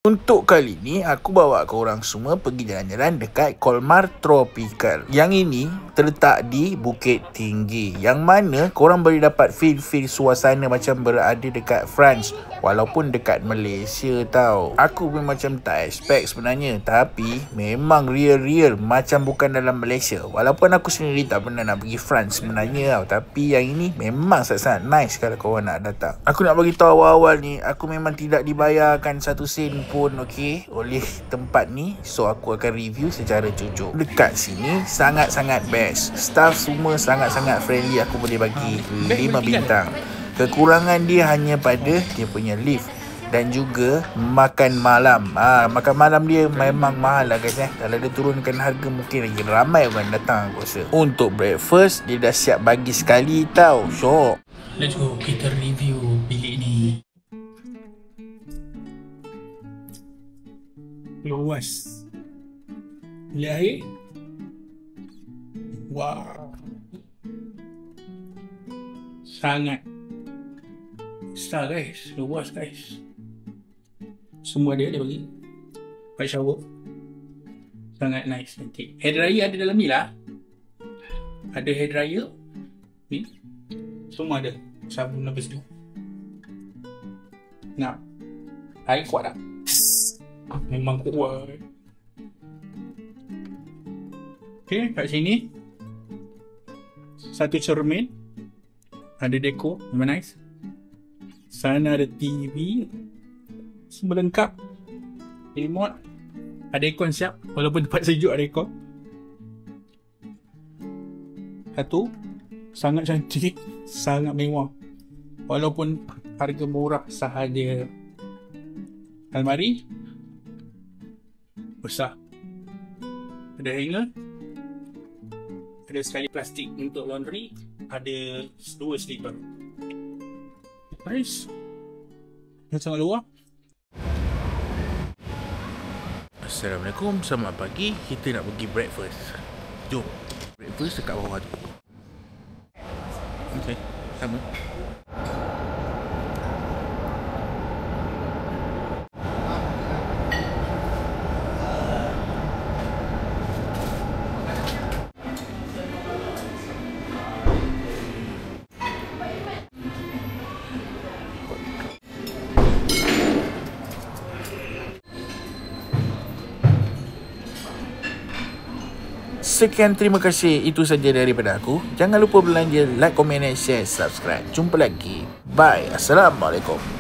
Untuk kali ni, aku bawa korang semua pergi jalan-jalan dekat Colmar Tropical. Yang ini terletak di Bukit Tinggi. Yang mana korang boleh dapat feel suasana macam berada dekat France. Walaupun dekat Malaysia tau. Aku pun macam tak expect sebenarnya. Tapi memang real macam bukan dalam Malaysia. Walaupun aku sendiri tak pernah nak pergi France sebenarnya tau. Tapi yang ini memang sangat-sangat nice kalau korang nak datang. Aku nak bagi tahu awal-awal ni, aku memang tidak dibayarkan satu sen pun oleh tempat ni. So aku akan review secara jujur. Dekat sini sangat-sangat best. Staff semua sangat-sangat friendly. Aku boleh bagi 5 bintang. Kekurangan dia hanya pada dia punya lift dan juga makan malam. Makan malam dia memang mahal lah guys. Kalau dia turunkan harga mungkin lagi ramai orang datang aku rasa. Untuk breakfast dia dah siap bagi sekali tau. Syok. Let's go, kita review bilik ni. Luas. Bilik air. Wow. Sangat besar guys. Luas guys. Semua dia bagi. Pakai shower. Sangat nice, cantik. Hair dryer ada dalam ni lah. Ada hair dryer. Ni. Semua ada. Sabun lepas tu. Nah. Air kuat tak? Memang kuat. Okay, kat sini satu cermin. Ada dekor, memang nice. Sana ada TV. Semua lengkap. Remote. Ada aircon siap. Walaupun tempat sejuk ada aircon. Satu, sangat cantik. Sangat mewah. Walaupun harga murah sahaja. Almari besar. Ada hanger. Ada sekali plastik untuk laundry. Ada 2 slipper. Nice. Sangat luar. Assalamualaikum, selamat pagi. Kita nak pergi breakfast. Jom. Breakfast dekat bawah tu. Okay, sama. Sekian, terima kasih. Itu saja daripada aku. Jangan lupa belanja, like, komen, and share, subscribe. Jumpa lagi. Bye. Assalamualaikum.